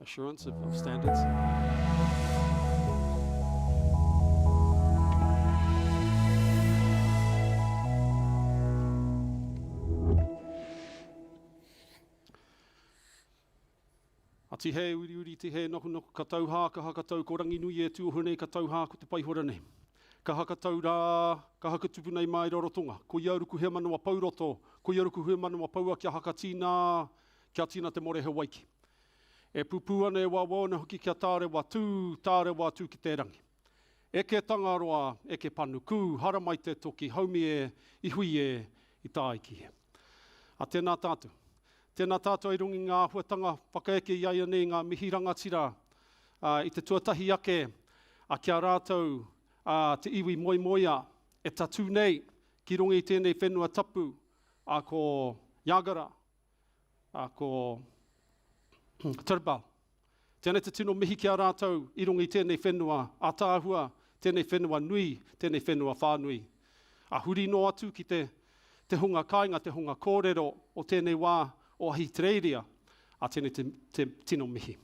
assurance of standards. Ati he uri te he noku ka tauha, ka haka tau ko rangi nui e tuohune ka tauha ko te paihora nei. Ka haka tau rā, ka haka tupu nei mai rorotonga. Ko iauruku he manua pauroto, ko iauruku he manua paua kia haka kia tīna te more he waiki. E pupu ana e wawona hoki kia tāre wā tū ki te rangi. E ke tangaroa, e ke panuku, hara mai te toki, haumi e, ihui e, i tāiki he. A tēnā tātou. Tēnā tātou i rungi ngā huatanga whakaeke i aia nei ngā mihi rangatira i te tuatahi ake a kia rātou te iwi moimoia e tatu nei ki rungi i tēnei whenua tapu a ko Yagara, a ko Tirbal. Tēnei te tino mihi kia rātou i rungi i tēnei whenua a tāhua, tēnei whenua nui, tēnei whenua whānui. A huri no atu ki te hunga kāinga, te hunga kōrero o tēnei wā o ahi tereiria a tēnei te tino mihi.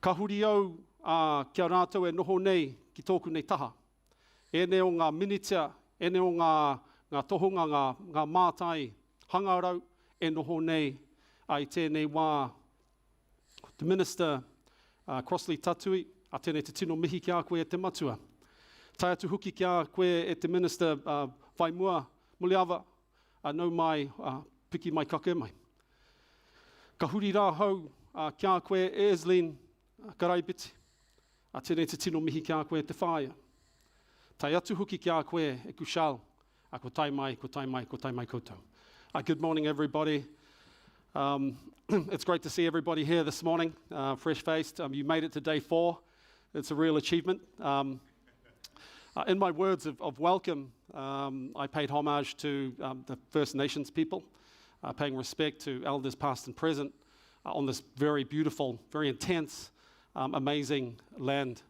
Ka huri au kia rātou e noho nei ki tōku nei taha. E ne o ngā minitia, e ne o ngā tohunga, ngā mātai, hangarau e noho nei ai tēnei wā. The Minister Crossley Tatui, a tēnei te tino mihi kia koe e te matua. Tai atu huki kia koe e te Minister Vaimua Muliava, nau mai, piki mai kake mai. Ka huri rā hau kia koe e Eslin Karaibiti, a tēnei te tino mihi kia koe te whāia. Tai atu huki kia koe e Kushal, a ko tai mai koutou. Good morning, everybody. It's great to see everybody here this morning, fresh-faced. You made it to day 4. It's a real achievement. In my words of welcome, I paid homage to the First Nations people, paying respect to elders past and present on this very beautiful, very intense, amazing land,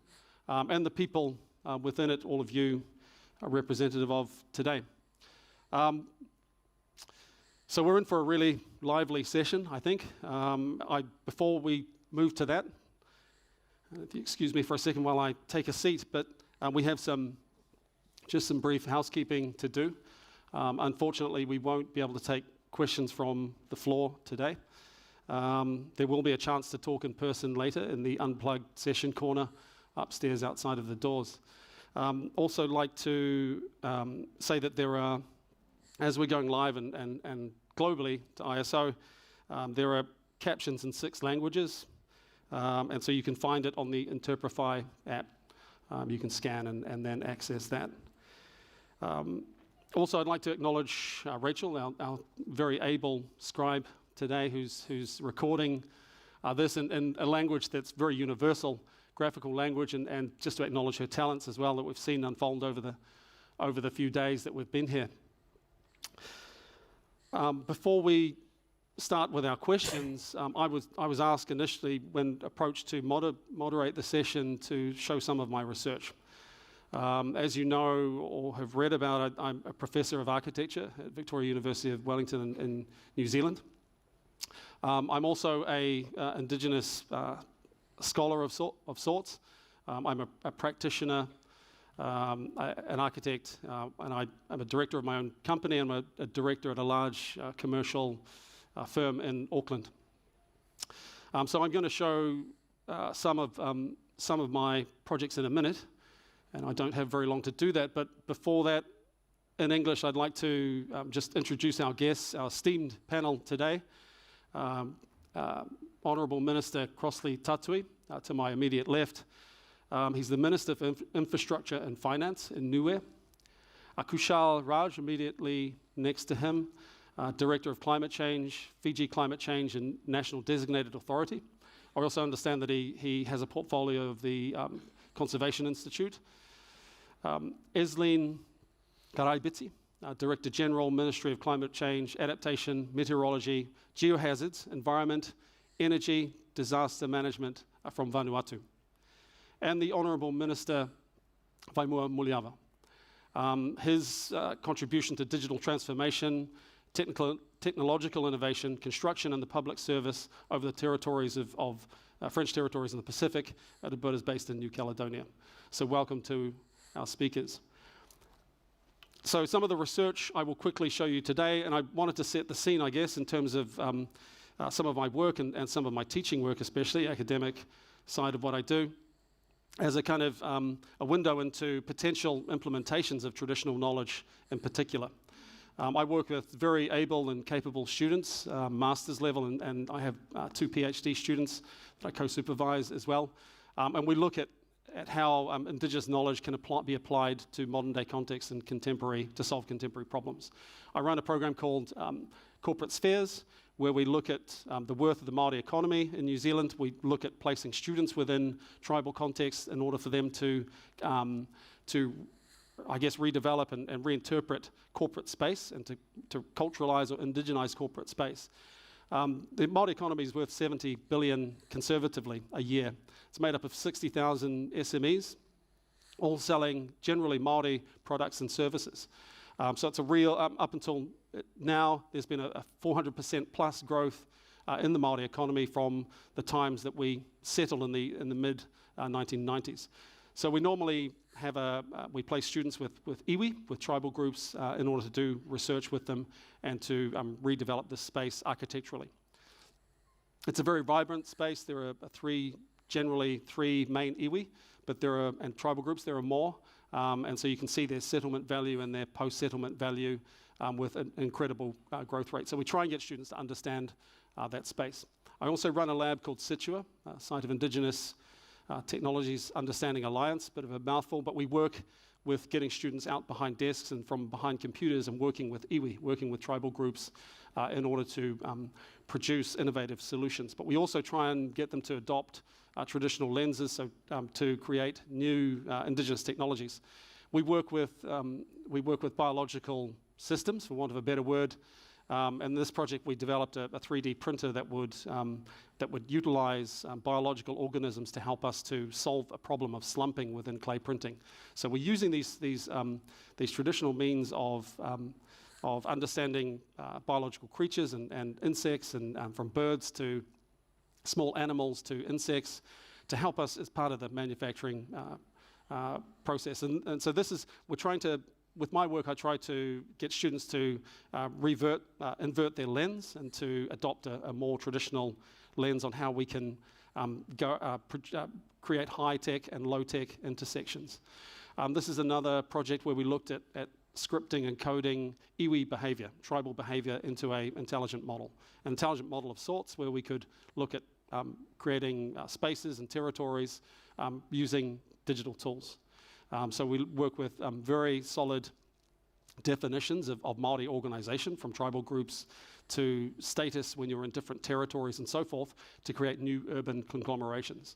and the people within it, all of you are representative of today. So we're in for a really lively session, I think. Before we move to that, if you excuse me for a second while I take a seat, but we have just some brief housekeeping to do. Unfortunately, we won't be able to take questions from the floor today. There will be a chance to talk in person later in the unplugged session corner upstairs outside of the doors. Also like to say that there are, as we're going live and globally to ISO, there are captions in 6 languages, and so you can find it on the Interprify app. You can scan and then access that. Also, I'd like to acknowledge Rachel, our very able scribe today, who's recording this in a language that's very universal, graphical language, and just to acknowledge her talents as well that we've seen unfold over the few days that we've been here. Before we start with our questions, I was asked initially when approached to moderate the session to show some of my research. As you know or have read about, I'm a professor of architecture at Victoria University of Wellington in New Zealand. I'm also an Indigenous scholar of sorts. I'm a practitioner, an architect, and I'm a director of my own company. I'm a director at a large commercial firm in Auckland. So I'm going to show some of my projects in a minute, and I don't have very long to do that. But before that, in English, I'd like to just introduce our guests, our esteemed panel today. Honourable Minister Crossley Tatui, to my immediate left. He's the Minister for Infrastructure and Finance in Niue. Kushal Raj, immediately next to him, Director of Climate Change, Fiji Climate Change and National Designated Authority. I also understand that he has a portfolio of the Conservation Institute. Eslin Karaibiti, Director General, Ministry of Climate Change, Adaptation, Meteorology, Geohazards, Environment, Energy, Disaster Management from Vanuatu. And the Honourable Minister Vaimua Muliava. His contribution to digital transformation, technological innovation, construction and the public service over the territories of French territories in the Pacific, but is based in New Caledonia. So welcome to our speakers. So some of the research I will quickly show you today, and I wanted to set the scene, I guess, in terms of some of my work and some of my teaching work, especially academic side of what I do, as a kind of a window into potential implementations of traditional knowledge in particular. I work with very able and capable students, master's level, and I have 2 PhD students that I co-supervise as well. And we look at how Indigenous knowledge can be applied to modern day contexts and to solve contemporary problems. I run a program called Corporate Spheres, where we look at the worth of the Māori economy in New Zealand. We look at placing students within tribal contexts in order for them to I guess, redevelop and reinterpret corporate space and to culturalize or indigenize corporate space. The Māori economy is worth 70 billion conservatively a year. It's made up of 60,000 SMEs, all selling generally Māori products and services. So it's a real, up until now, there's been a 400% plus growth in the Māori economy from the times that we settled in the mid 1990s. So we normally we place students with iwi, with tribal groups, in order to do research with them and to redevelop this space architecturally. It's a very vibrant space. There are generally three main iwi, but and tribal groups, there are more. And so you can see their settlement value and their post-settlement value with an incredible growth rate. So we try and get students to understand that space. I also run a lab called Situa, Site of Indigenous Technologies Understanding Alliance, bit of a mouthful, but we work with getting students out behind desks and from behind computers and working with iwi, working with tribal groups in order to produce innovative solutions. But we also try and get them to adopt traditional lenses, so to create new Indigenous technologies. We work with biological systems, for want of a better word. In this project, we developed a 3D printer that would utilize biological organisms to help us to solve a problem of slumping within clay printing. So we're using these traditional means of understanding biological creatures and insects, and from birds to small animals to insects, to help us as part of the manufacturing process. And so we're trying to. With my work, I try to get students to invert their lens and to adopt a more traditional lens on how we can create high-tech and low-tech intersections. This is another project where we looked at scripting and coding iwi behavior, tribal behavior, into an intelligent model of sorts, where we could look at creating spaces and territories using digital tools. So we work with very solid definitions of Māori organisation, from tribal groups to status when you're in different territories and so forth, to create new urban conglomerations.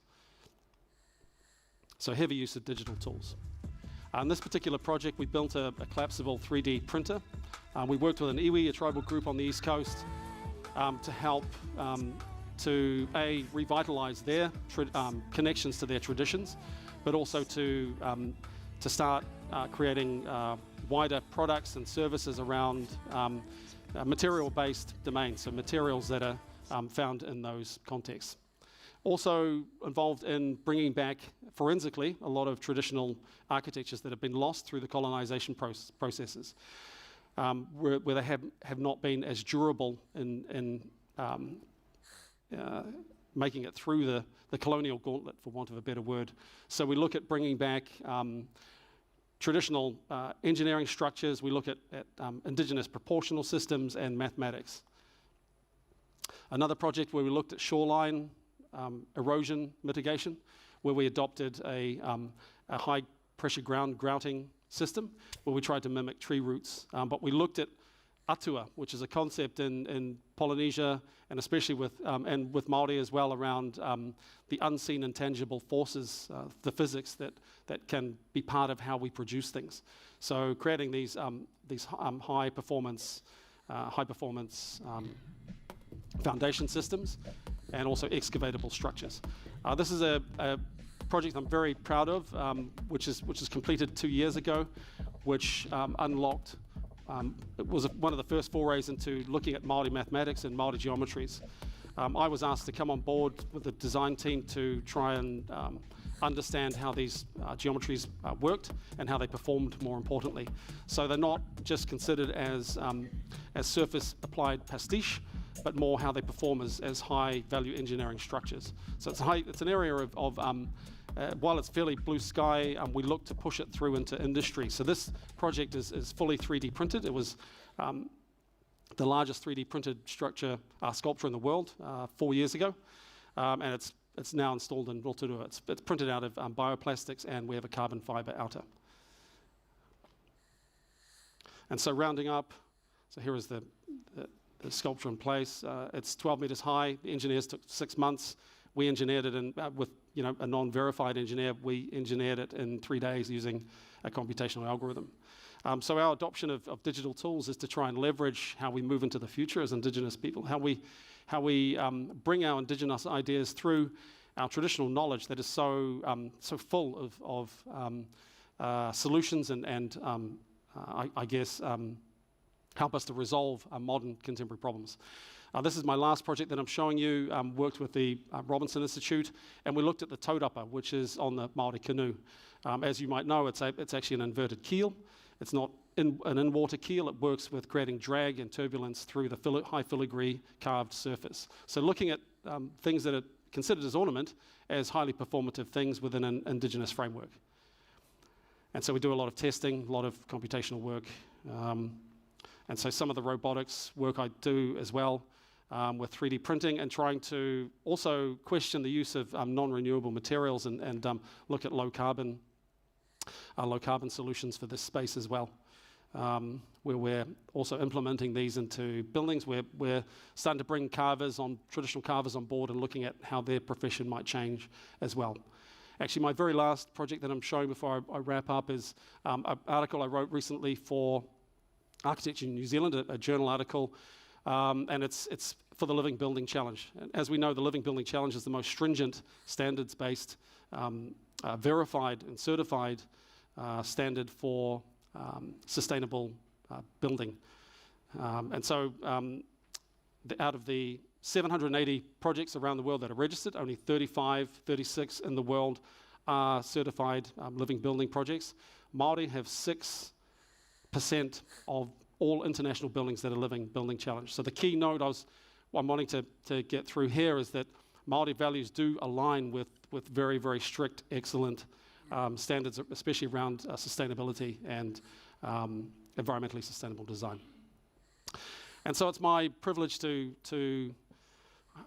So heavy use of digital tools. In this particular project, we built a collapsible 3D printer. We worked with an iwi, a tribal group on the East Coast, to help to revitalise their connections to their traditions, but also to start creating wider products and services around material-based domains, so materials that are found in those contexts. Also involved in bringing back forensically a lot of traditional architectures that have been lost through the colonisation processes, where they have not been as durable in making it through the colonial gauntlet, for want of a better word. So we look at bringing back traditional engineering structures. We look at Indigenous proportional systems and mathematics. Another project where we looked at shoreline erosion mitigation, where we adopted a high pressure ground grouting system, where we tried to mimic tree roots. But we looked at atua, which is a concept in Polynesia, and especially with Māori as well, around the unseen intangible forces, the physics that can be part of how we produce things. So creating these high performance foundation systems, and also excavatable structures. This is a project I'm very proud of, which is completed 2 years ago, which unlocked. It was one of the first forays into looking at Māori mathematics and Māori geometries. I was asked to come on board with the design team to try and understand how these geometries worked and how they performed, more importantly. So they're not just considered as surface applied pastiche, but more how they perform as high value engineering structures. So it's an area of while it's fairly blue sky, we look to push it through into industry. So this project is fully 3D printed. It was the largest 3D printed sculpture in the world 4 years ago, and it's now installed in Rotorua. It's printed out of bioplastics, and we have a carbon fiber outer. And so rounding up, so here is the sculpture in place. It's 12 meters high. The engineers took 6 months. We engineered it with a non-verified engineer. We engineered it in 3 days using a computational algorithm. So our adoption of digital tools is to try and leverage how we move into the future as Indigenous people, how we bring our Indigenous ideas through our traditional knowledge that is so full of solutions and I guess help us to resolve modern contemporary problems. This is my last project that I'm showing you. Worked with the Robinson Institute, and we looked at the taurapa, which is on the Māori canoe. As you might know, it's actually an inverted keel. It's not an in-water keel. It works with creating drag and turbulence through the high filigree carved surface. So looking at things that are considered as ornament as highly performative things within an Indigenous framework. And so we do a lot of testing, a lot of computational work. And so some of the robotics work I do as well with 3D printing, and trying to also question the use of non-renewable materials and look at low carbon solutions for this space as well, where we're also implementing these into buildings. We're starting to bring traditional carvers on board and looking at how their profession might change as well. Actually, my very last project that I'm showing before I wrap up is an article I wrote recently for Architecture in New Zealand, a journal article, and it's for the Living Building Challenge. And as we know, the Living Building Challenge is the most stringent standards-based, verified and certified standard for sustainable building. And so out of the 780 projects around the world that are registered, only 36 in the world are certified living building projects. Māori have 6% of all international buildings that are Living Building Challenge. So the key note I'm wanting to get through here is that Māori values do align with very, very strict, excellent standards, especially around sustainability and environmentally sustainable design. And so it's my privilege to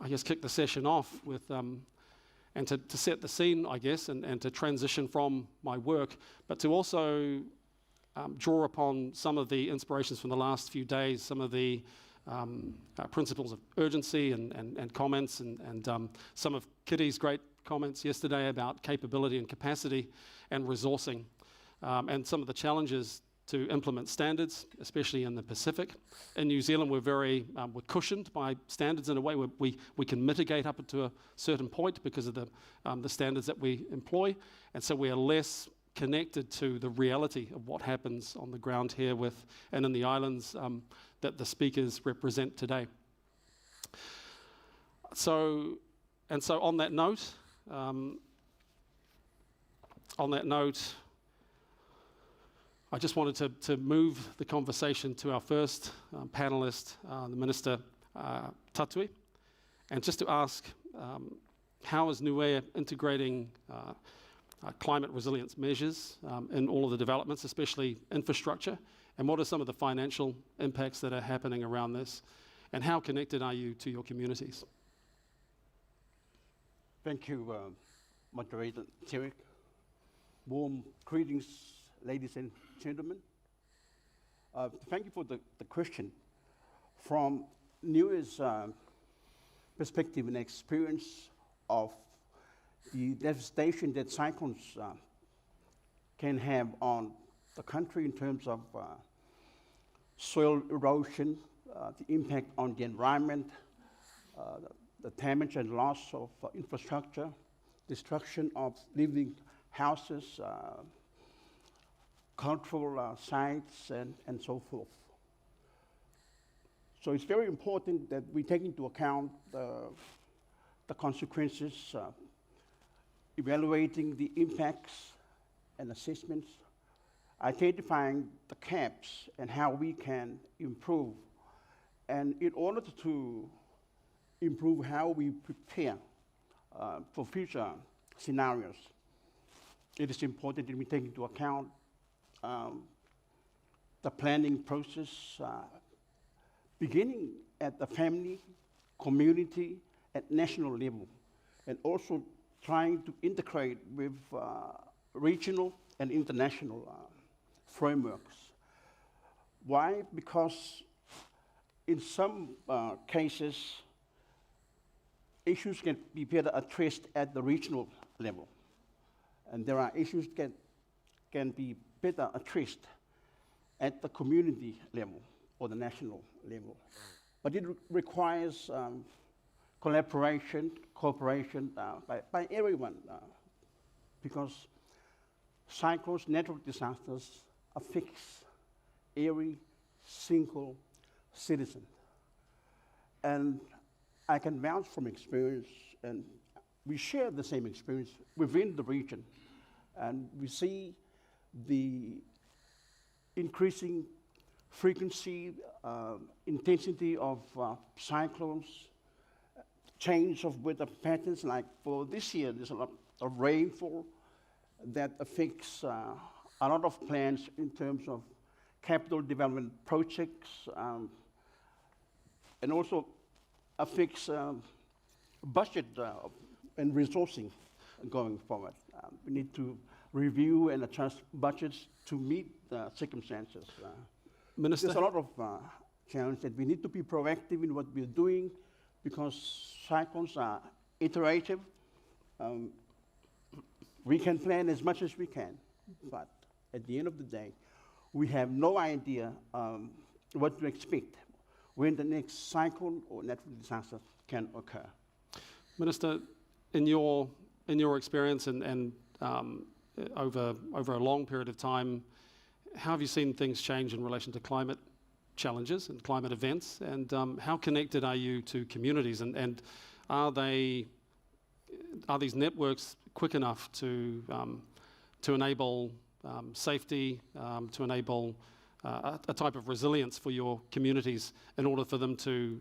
I guess, kick the session off with, and to set the scene, I guess, and to transition from my work, but to also draw upon some of the inspirations from the last few days, some of the principles of urgency and comments, and some of Kitty's great comments yesterday about capability and capacity and resourcing, and some of the challenges to implement standards, especially in the Pacific. In New Zealand, we're cushioned by standards in a way where we can mitigate up to a certain point because of the standards that we employ, and so we are less connected to the reality of what happens on the ground here and in the islands that the speakers represent today. So on that note, I just wanted to move the conversation to our first panelist, the Minister Tatui, and just to ask how is Nuea integrating climate resilience measures in all of the developments, especially infrastructure, and what are some of the financial impacts that are happening around this, and how connected are you to your communities? Thank you, Moderator Terry. Warm greetings, ladies and gentlemen. Thank you for the question. From Nuea's perspective and experience of the devastation that cyclones can have on the country in terms of soil erosion, the impact on the environment, the damage and loss of infrastructure, destruction of living houses, cultural sites, and so forth. So it's very important that we take into account the consequences, evaluating the impacts and assessments, identifying the gaps and how we can improve. And in order to improve how we prepare for future scenarios, it is important that we take into account the planning process, beginning at the family, community, and national level, and also trying to integrate with regional and international frameworks. Why? Because in some cases, issues can be better addressed at the regional level, and there are issues that can be better addressed at the community level or the national level. But it requires collaboration, cooperation by everyone, because cyclones, natural disasters affect every single citizen. And I can vouch from experience, and we share the same experience within the region, and we see the increasing frequency, intensity of cyclones, change of weather patterns. Like for this year, there's a lot of rainfall that affects a lot of plans in terms of capital development projects, and also affects budget and resourcing going forward. We need to review and adjust budgets to meet the circumstances. Minister? There's a lot of challenge that we need to be proactive in what we're doing, because cyclones are iterative. We can plan as much as we can, but at the end of the day, we have no idea what to expect when the next cyclone or natural disaster can occur. Minister, in your experience and over a long period of time, how have you seen things change in relation to climate challenges and climate events, and how connected are you to communities, and are these networks quick enough to enable safety, to enable a type of resilience for your communities in order for them to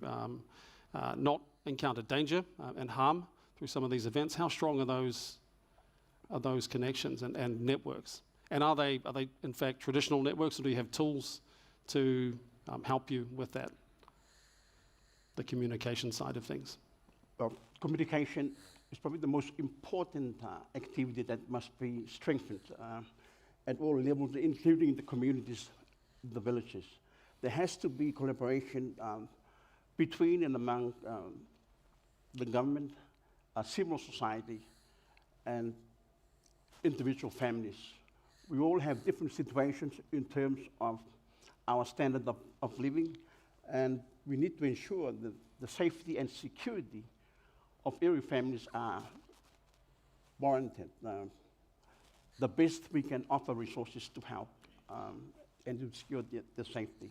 not encounter danger and harm through some of these events? How strong are those connections and networks? And are they in fact traditional networks, or do you have tools to help you with that, the communication side of things? Well, communication is probably the most important activity that must be strengthened at all levels, including the communities, the villages. There has to be collaboration between and among the government, civil society, and individual families. We all have different situations in terms of our standard of living, and we need to ensure that the safety and security of every family are warranted. The best we can offer resources to help and to secure the safety.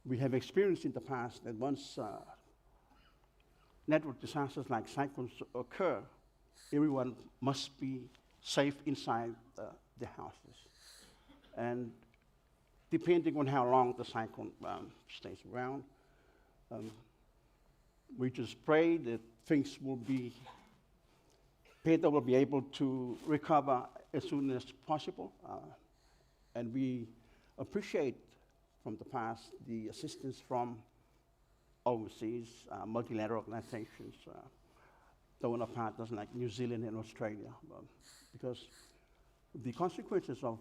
We have experienced in the past that once natural disasters like cyclones occur, everyone must be safe inside the houses. And depending on how long the cyclone stays around, we just pray that things will be better, will be able to recover as soon as possible. And we appreciate from the past the assistance from overseas, multilateral organizations, donor partners like New Zealand and Australia, because the consequences of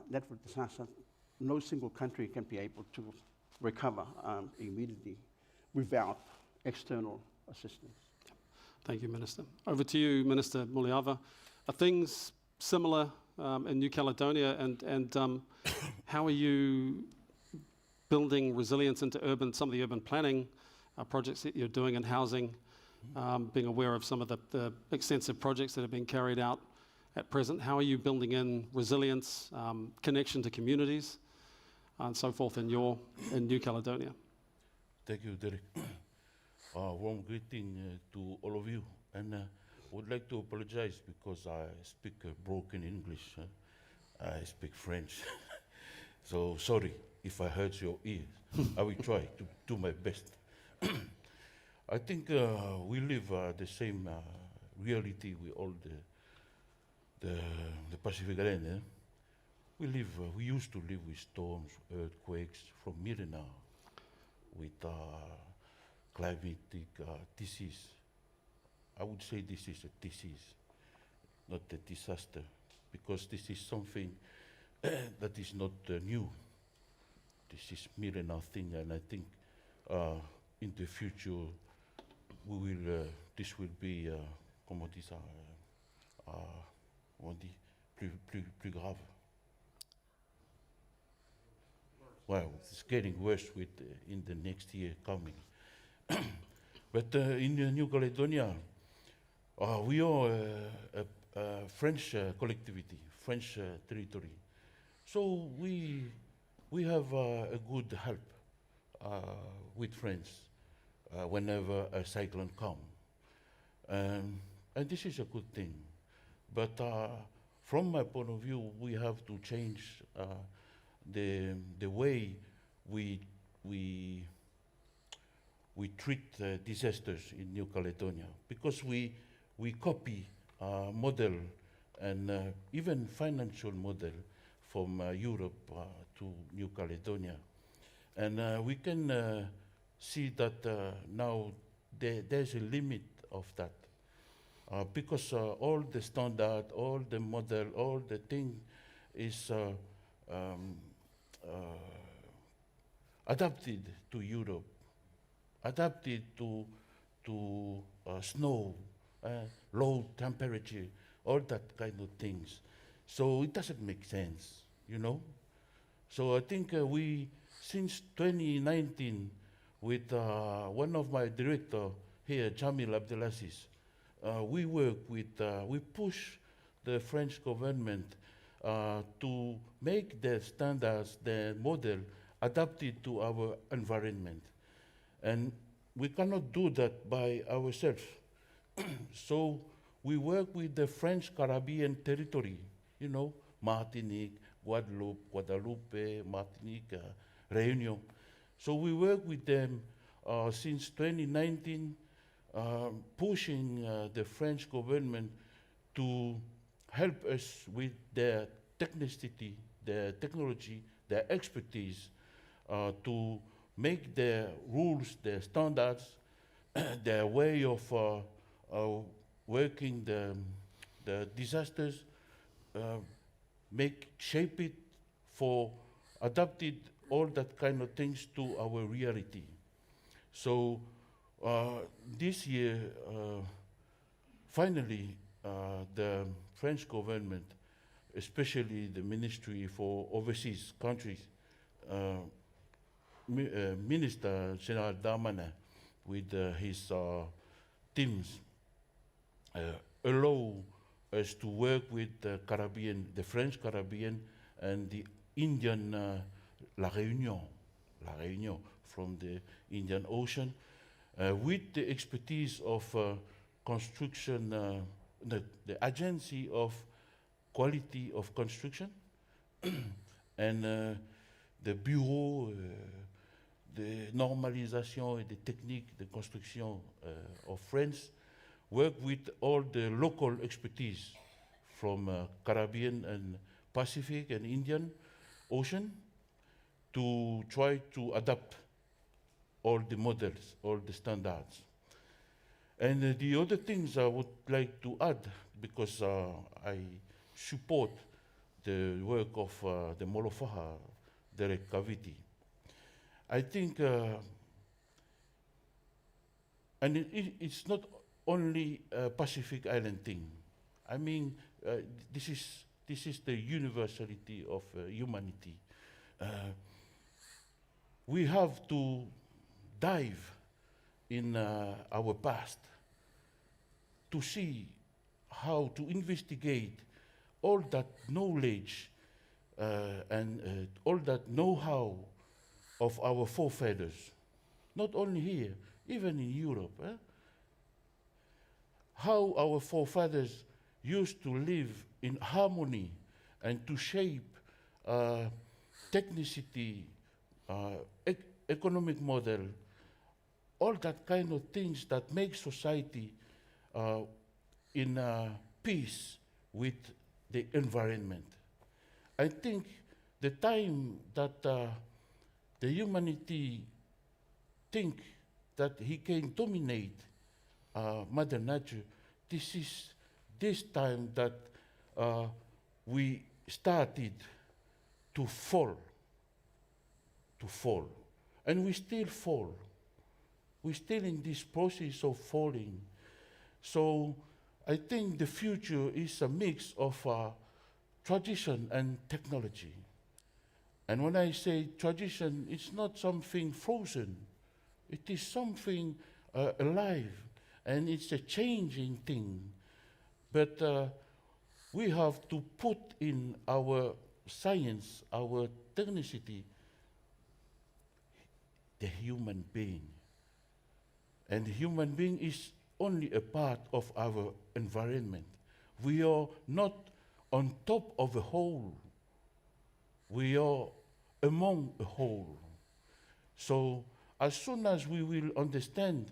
natural disaster, no single country can be able to recover immediately without external assistance. Thank you, Minister. Over to you, Minister Muliava. Are things similar in New Caledonia, and how are you building resilience into some of the urban planning projects that you're doing in housing, being aware of some of the extensive projects that have been carried out at present? How are you building in resilience, connection to communities, and so forth in New Caledonia? Thank you, Derek. Warm greeting to all of you. And would like to apologize because I speak broken English. I speak French. So sorry if I hurt your ears. I will try to do my best. I think we live the same reality with all the Pacific Island. We used to live with storms, earthquakes from Mirena, with climatic disease. I would say this is a disease, not a disaster, because this is something that is not new. This is Mirena thing, and I think in the future this will be, comment on dit ça, on dit plus grave. Well, it's getting worse with in the next year coming. But in New Caledonia, we are a French collectivity, French territory. So we have a good help with friends whenever a cyclone comes. And this is a good thing. But from my point of view, we have to change the way we treat disasters in New Caledonia, because we copy model and even financial model from Europe to New Caledonia. And we can see that now there's a limit of that. Because all the standard, all the model, all the thing is adapted to Europe, adapted to snow, low temperature, all that kind of things. So it doesn't make sense, you know? So I think since 2019, with one of my director here, Jamil Abdelaziz, we push the French government to make the standards, the model, adapted to our environment. And we cannot do that by ourselves. So we work with the French Caribbean territory, you know, Martinique, Guadeloupe, Martinique, Réunion. So we work with them since 2019, pushing the French government to help us with their technicity, their technology, their expertise, to make their rules, their standards, their way of working the disasters, shape it for adapted all that kind of things to our reality. So this year, finally, the French government, especially the Ministry for Overseas Countries, Minister General Darmanin, with his teams, allow us to work with the Caribbean, the French Caribbean, and the Indian La Réunion from the Indian Ocean, with the expertise of construction, the Agency of Quality of Construction, and the Bureau de Normalisation et de Techniques de Construction of France, work with all the local expertise from Caribbean and Pacific and Indian Ocean to try to adapt all the models, all the standards. And the other things I would like to add, because I support the work of the Molofaha, Derek Kaviti. I think, and it's not only a Pacific Island thing. I mean, this is the universality of humanity. We have to dive in our past to see how to investigate all that knowledge and all that know-how of our forefathers, not only here, even in Europe. How our forefathers used to live in harmony and to shape technicity, economic model, all that kind of things that make society in peace with the environment. I think the time that the humanity think that he can dominate Mother Nature, this is this time that we started to fall, and we still fall. We're still in this process of falling. So I think the future is a mix of tradition and technology. And when I say tradition, it's not something frozen. It is something alive, and it's a changing thing. But we have to put in our science, our technicity, the human being. And the human being is only a part of our environment. We are not on top of a whole. We are among a whole. So as soon as we will understand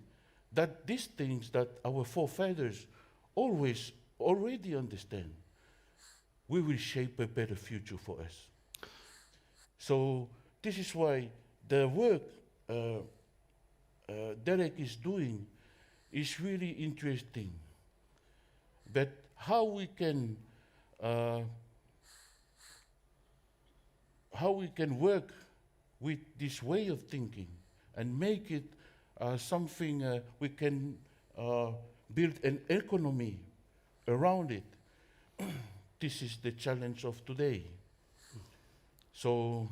that these things that our forefathers already understand, we will shape a better future for us. So this is why the work Derek is doing is really interesting. But how we can work with this way of thinking and make it something we can build an economy around it. This is the challenge of today. So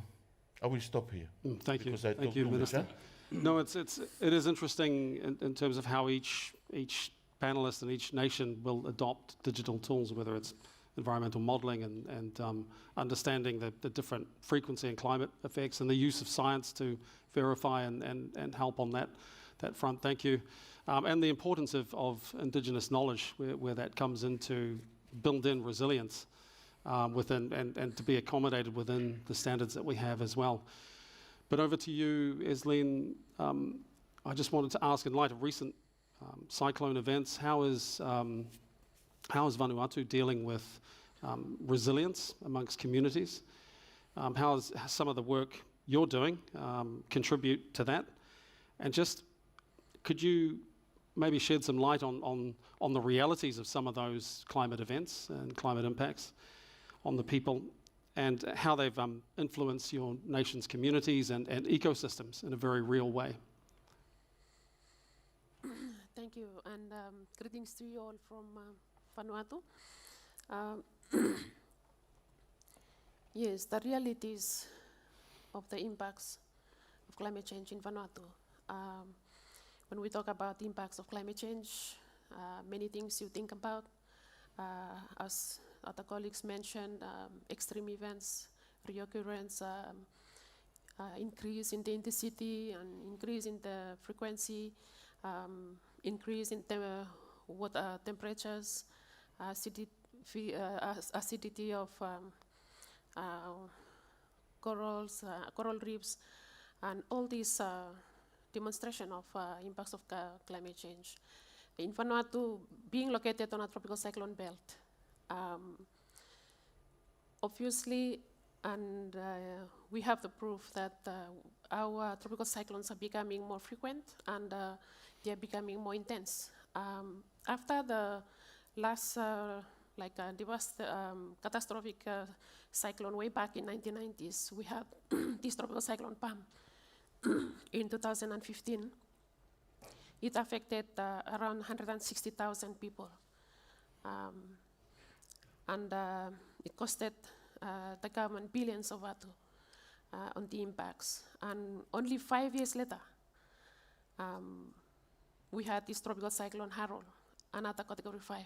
I will stop here. Thank you. Because I Thank talk you, too much, Minister. huh? No, it is interesting in terms of how each panelist and each nation will adopt digital tools, whether it's environmental modeling and understanding the different frequency and climate effects, and the use of science to verify and help on that front. Thank you. And the importance of Indigenous knowledge, where that comes into built-in resilience within and to be accommodated within the standards that we have as well. But over to you, Esleen. I just wanted to ask, in light of recent cyclone events, how is Vanuatu dealing with resilience amongst communities? How has some of the work you're doing contribute to that? And just could you maybe shed some light on the realities of some of those climate events and climate impacts on the people, and how they've influenced your nation's communities and ecosystems in a very real way? Thank you, and greetings to you all from Vanuatu. Yes, the realities of the impacts of climate change in Vanuatu. When we talk about the impacts of climate change, many things you think about. As other colleagues mentioned, extreme events, reoccurrence, increase in the intensity and increase in the frequency, increase in water temperatures, acidity of corals, coral reefs, and all these demonstration of impacts of climate change. In Vanuatu, being located on a tropical cyclone belt, obviously, and we have the proof that our tropical cyclones are becoming more frequent and they are becoming more intense. After the last catastrophic cyclone way back in 1990s, we had this tropical cyclone Pam in 2015. It affected around 160,000 people. And it costed the government billions of Watu on the impacts. And only 5 years later, we had this tropical cyclone Harold, another category 5.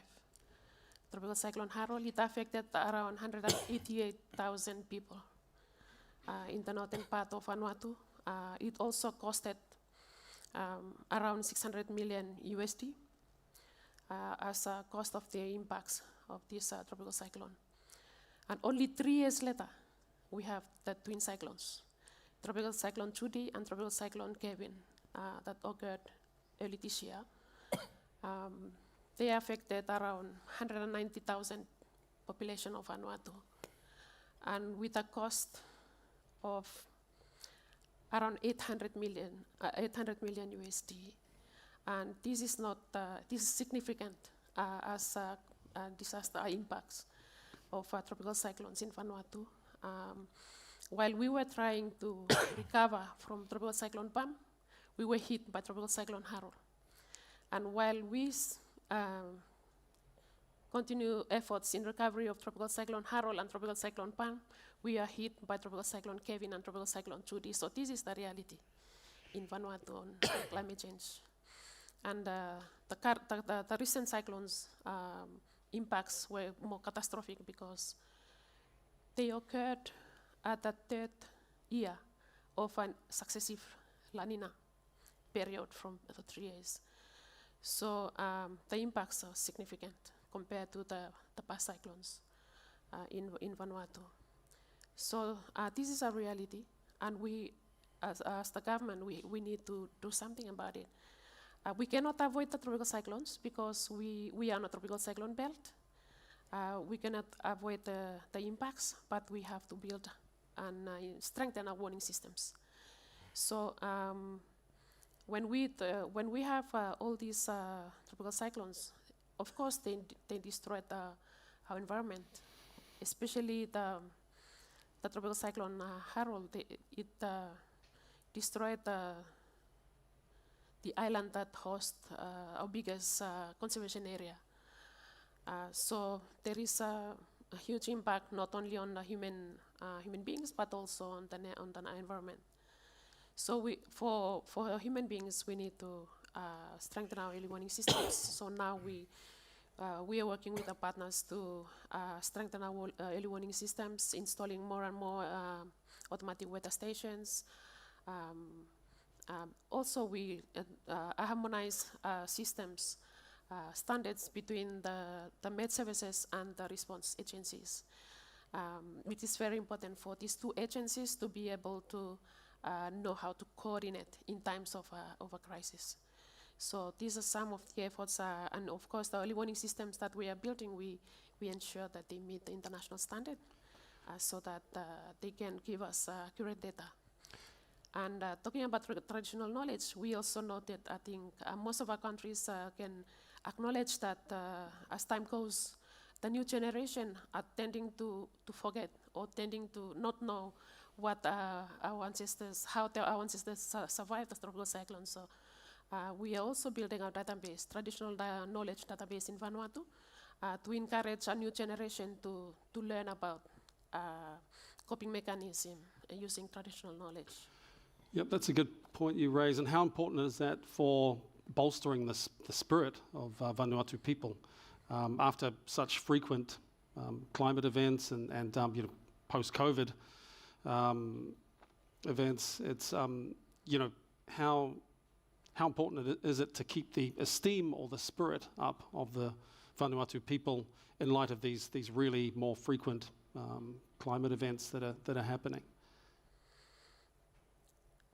Tropical cyclone Harold, it affected around 188,000 people in the northern part of Vanuatu. It also costed around 600 million USD as a cost of the impacts of this tropical cyclone. And only 3 years later, we have the twin cyclones, Tropical Cyclone Trudy and Tropical Cyclone Kevin, that occurred early this year. They affected around 190,000 population of Vanuatu, and with a cost of around 800 million USD. And this is not, this is significant as disaster impacts of tropical cyclones in Vanuatu. While we were trying to recover from Tropical Cyclone Pam, we were hit by Tropical Cyclone Harold. And while we continue efforts in recovery of Tropical Cyclone Harold and Tropical Cyclone Pam, we are hit by Tropical Cyclone Kevin and Tropical Cyclone Trudy. So this is the reality in Vanuatu on climate change. And the recent cyclones impacts were more catastrophic because they occurred at the 3rd year of a successive La Nina period from the 3 years. So the impacts are significant compared to the past cyclones in Vanuatu. So this is a reality, and we, as the government, we need to do something about it. We cannot avoid the tropical cyclones because we are not a tropical cyclone belt. We cannot avoid the impacts, but we have to build and strengthen our warning systems. So when we have all these tropical cyclones, of course they destroyed our environment, especially the tropical cyclone Harold. It destroyed the island that hosts our biggest conservation area. So there is a huge impact not only on the human beings but also on the environment. So for human beings, we need to strengthen our early warning systems. So now we are working with our partners to strengthen our early warning systems, installing more and more automatic weather stations. Also, we harmonize systems, standards between the Met services and the response agencies. It is very important for these two agencies to be able to know how to coordinate in times of a crisis. So these are some of the efforts, and of course the early warning systems that we are building, we ensure that they meet the international standard so that they can give us accurate data. And talking about traditional knowledge, we also know that I think most of our countries can acknowledge that as time goes, the new generation are tending to forget or tending to not know what our ancestors, how our ancestors survived the tropical cyclone. So we are also building our database, traditional knowledge database in Vanuatu, to encourage a new generation to learn about coping mechanism using traditional knowledge. Yep, that's a good point you raise. And how important is that for bolstering the spirit of Vanuatu people after such frequent climate events and post-COVID events? It's how important is it to keep the esteem or the spirit up of the Vanuatu people in light of these really more frequent climate events that are happening?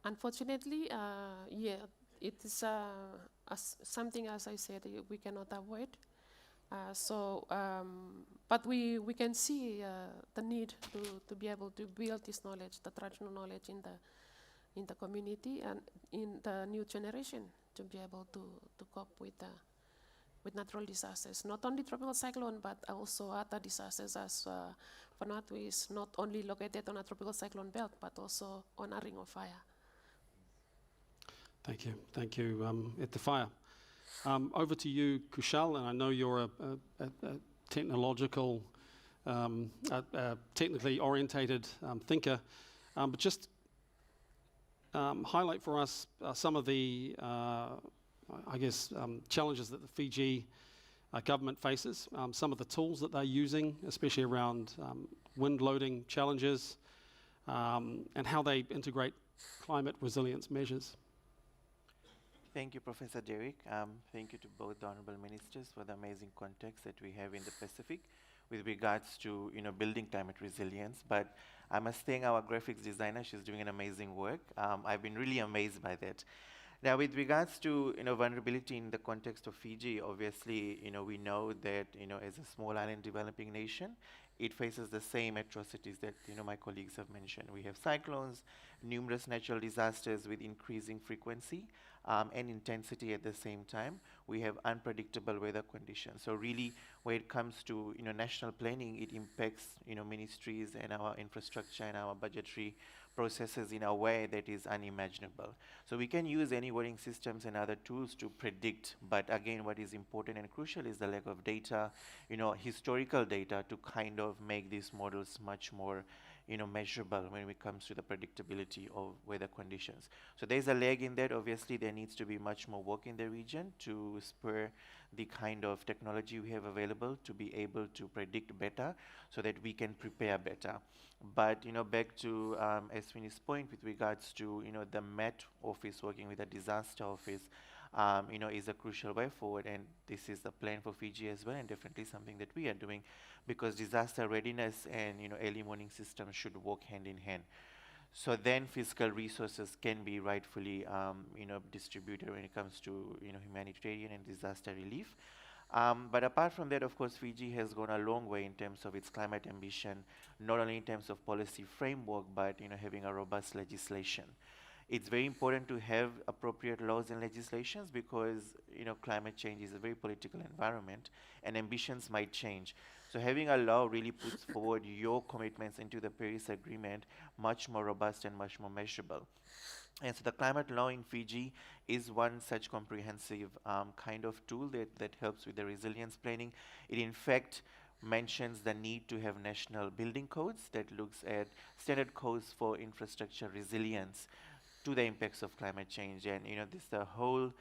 Unfortunately, it is something, as I said, we cannot avoid. But we can see the need to be able to build this knowledge, the traditional knowledge in the community and in the new generation to be able to cope with natural disasters, not only tropical cyclone, but also other disasters, as Vanuatu is not only located on a tropical cyclone belt, but also on a ring of fire. Thank you, at the fire. Over to you, Kushal, and I know you're a technological, technically orientated thinker, but just highlight for us some of the, challenges that the Fiji government faces, some of the tools that they're using, especially around wind loading challenges, and how they integrate climate resilience measures. Thank you, Professor Derek. Thank you to both the honorable ministers for the amazing context that we have in the Pacific with regards to building climate resilience. But I must thank our graphics designer. She's doing an amazing work. I've been really amazed by that. Now, with regards to vulnerability in the context of Fiji, obviously we know that as a small island developing nation, it faces the same atrocities that my colleagues have mentioned. We have cyclones, numerous natural disasters with increasing frequency and intensity at the same time. We have unpredictable weather conditions. So really, when it comes to national planning, it impacts ministries and our infrastructure and our budgetary processes in a way that is unimaginable. So we can use any warning systems and other tools to predict, but again, what is important and crucial is the lack of data, historical data to kind of make these models much more measurable when it comes to the predictability of weather conditions. So there's a lag in that. Obviously, there needs to be much more work in the region to spur the kind of technology we have available to be able to predict better so that we can prepare better. But back to Eswini's point with regards to the Met office working with the disaster office, is a crucial way forward, and this is the plan for Fiji as well, and definitely something that we are doing, because disaster readiness and early warning systems should work hand in hand. So then fiscal resources can be rightfully distributed when it comes to humanitarian and disaster relief. But apart from that, of course, Fiji has gone a long way in terms of its climate ambition, not only in terms of policy framework, but having a robust legislation. It's very important to have appropriate laws and legislations because climate change is a very political environment and ambitions might change. So having a law really puts forward your commitments into the Paris Agreement much more robust and much more measurable. And so the climate law in Fiji is one such comprehensive kind of tool that helps with the resilience planning. It in fact mentions the need to have national building codes that looks at standard codes for infrastructure resilience to the impacts of climate change. And this the whole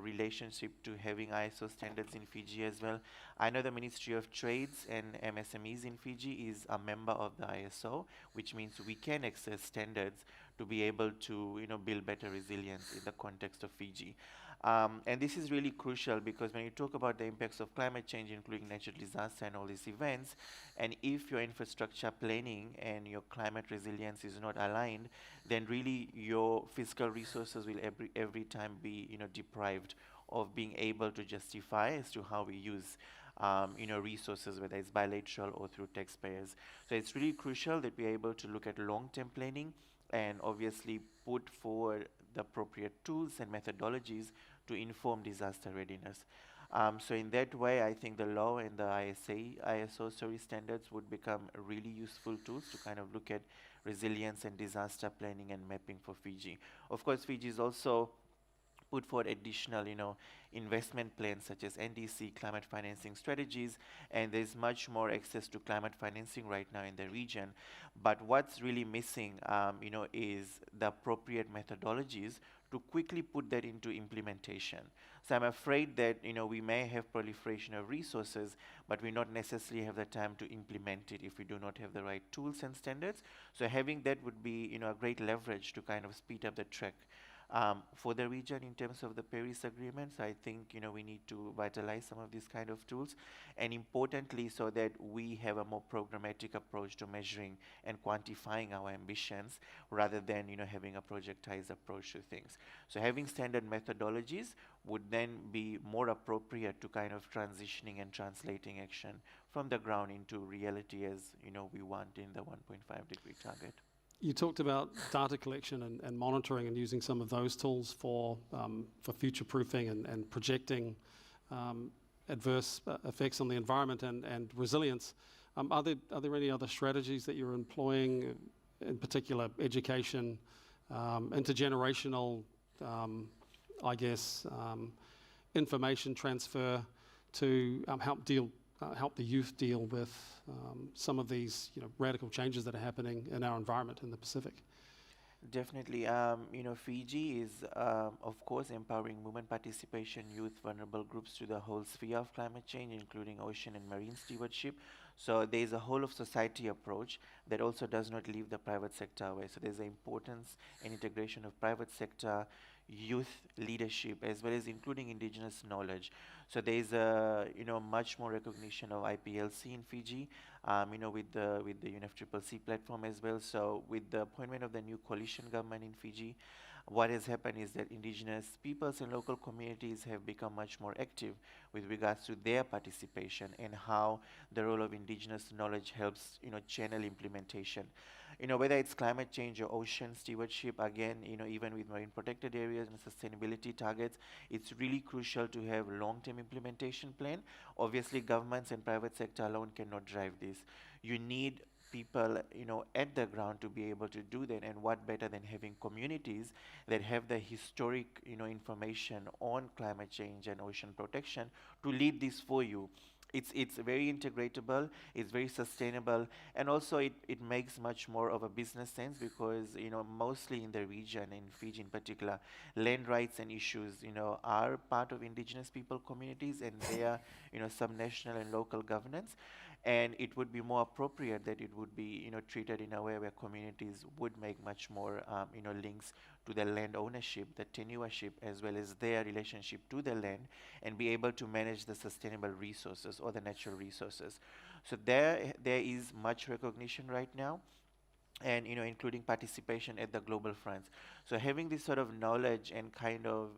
relationship to having ISO standards in Fiji as well. I know the Ministry of Trades and MSMEs in Fiji is a member of the ISO, which means we can access standards to be able to build better resilience in the context of Fiji. And this is really crucial because when you talk about the impacts of climate change, including natural disaster and all these events, and if your infrastructure planning and your climate resilience is not aligned, then really your fiscal resources will every time be deprived of being able to justify as to how we use resources, whether it's bilateral or through taxpayers. So it's really crucial that we're able to look at long-term planning and obviously put forward the appropriate tools and methodologies to inform disaster readiness. So in that way, I think the law and the ISO standards would become really useful tools to kind of look at resilience and disaster planning and mapping for Fiji. Of course, Fiji is also put forward additional, investment plans such as NDC, climate financing strategies, and there's much more access to climate financing right now in the region. But what's really missing, is the appropriate methodologies to quickly put that into implementation. So I'm afraid that, we may have proliferation of resources, but we not necessarily have the time to implement it if we do not have the right tools and standards. So having that would be, a great leverage to kind of speed up the track for the region in terms of the Paris Agreement. So I think we need to vitalize some of these kind of tools, and importantly, so that we have a more programmatic approach to measuring and quantifying our ambitions rather than having a projectized approach to things. So having standard methodologies would then be more appropriate to kind of transitioning and translating action from the ground into reality as we want in the 1.5-degree target. You talked about data collection and monitoring and using some of those tools for future-proofing and projecting adverse effects on the environment and resilience. Are there any other strategies that you're employing, in particular education, intergenerational, information transfer to help the youth deal with some of these radical changes that are happening in our environment in the Pacific? Definitely. Fiji is, of course, empowering women participation, youth, vulnerable groups to the whole sphere of climate change, including ocean and marine stewardship. So there is a whole of society approach that also does not leave the private sector away. So there's an importance and integration of private sector, youth leadership, as well as including indigenous knowledge. So there is a much more recognition of IPLC in Fiji, with the UNFCCC platform as well. So with the appointment of the new coalition government in Fiji, what has happened is that indigenous peoples and local communities have become much more active with regards to their participation and how the role of indigenous knowledge helps channel implementation. Whether it's climate change or ocean stewardship, again, even with marine protected areas and sustainability targets, it's really crucial to have long-term implementation plan. Obviously, governments and private sector alone cannot drive this. You need people, at the ground to be able to do that, and what better than having communities that have the historic, information on climate change and ocean protection to lead this for you. It's very integratable, it's very sustainable, and also it makes much more of a business sense because mostly in the region, in Fiji in particular, land rights and issues are part of indigenous people communities, and they are some national and local governance. And it would be more appropriate that it would be treated in a way where communities would make much more links to their land ownership, the tenuership, as well as their relationship to the land, and be able to manage the sustainable resources or the natural resources. So there is much recognition right now, and including participation at the global fronts. So having this sort of knowledge and kind of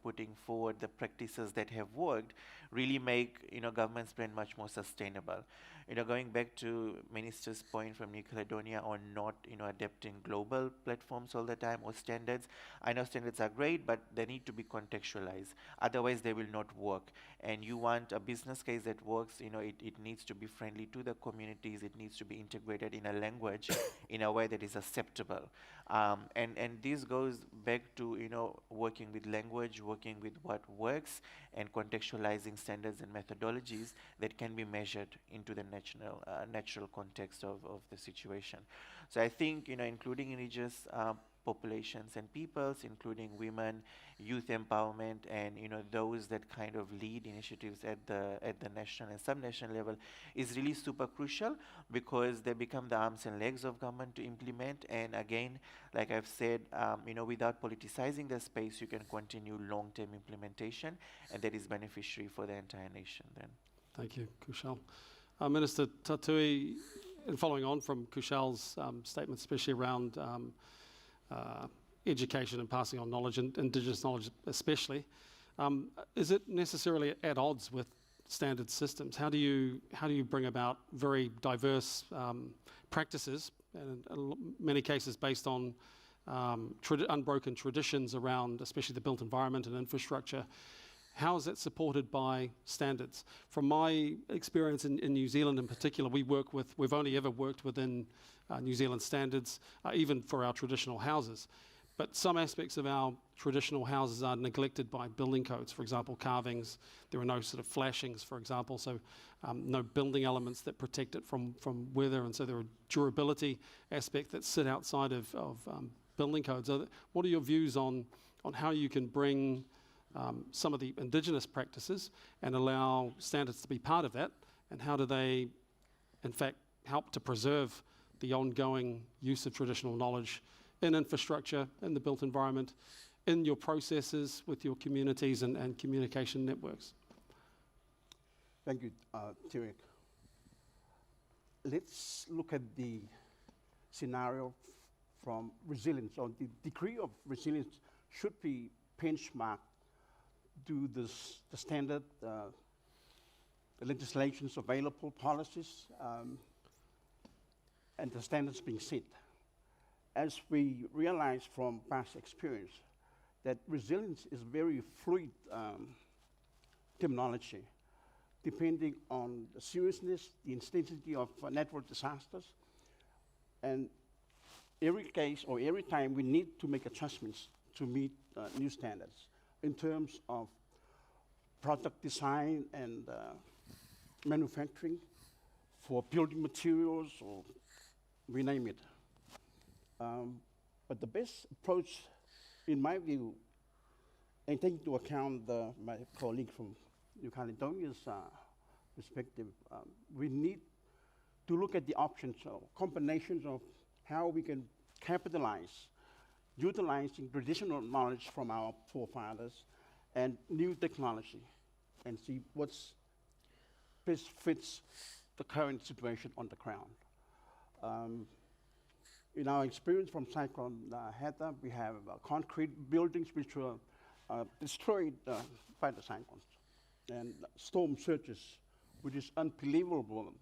putting forward the practices that have worked really make government's plan much more sustainable. Going back to Minister's point from New Caledonia on not adapting global platforms all the time or standards. I know standards are great, but they need to be contextualized. Otherwise, they will not work. And you want a business case that works. It needs to be friendly to the communities. It needs to be integrated in a language in a way that is acceptable. And this goes back to working with language, working with what works, and contextualizing standards and methodologies that can be measured into the natural context of the situation. So I think including indigenous populations and peoples, including women, youth empowerment, and those that kind of lead initiatives at the national and subnational level is really super crucial, because they become the arms and legs of government to implement. And again, like I've said, without politicizing the space, you can continue long-term implementation, and that is beneficiary for the entire nation then. Thank you, Kushal. Minister Tatui, and following on from Kushal's statement, especially around education and passing on knowledge, and Indigenous knowledge especially, is it necessarily at odds with standard systems? How do you bring about very diverse practices, and in many cases based on unbroken traditions around, especially the built environment and infrastructure? How is that supported by standards? From my experience in New Zealand in particular, we've only ever worked within New Zealand standards, even for our traditional houses. But some aspects of our traditional houses are neglected by building codes. For example, carvings, there are no sort of flashings, for example, so no building elements that protect it from weather, and so there are durability aspects that sit outside of building codes. What are your views on how you can bring some of the indigenous practices and allow standards to be part of that, and how do they, in fact, help to preserve the ongoing use of traditional knowledge in infrastructure, in the built environment, in your processes with your communities and communication networks? Thank you, Tarek. Let's look at the scenario from resilience, or the degree of resilience should be benchmarked to the standard legislations available, policies, and the standards being set. As we realize from past experience, that resilience is very fluid terminology, depending on the seriousness, the intensity of natural disasters, and every case or every time we need to make adjustments to meet new standards in terms of product design and manufacturing, for building materials, or we name it. But the best approach, in my view, and taking into account my colleague from New Caledonia's perspective, we need to look at the options or combinations of how we can capitalize utilizing traditional knowledge from our forefathers and new technology, and see what's best fits the current situation on the ground. In our experience from Cyclone Heather, we have concrete buildings which were destroyed by the cyclones, and storm surges, which is unbelievable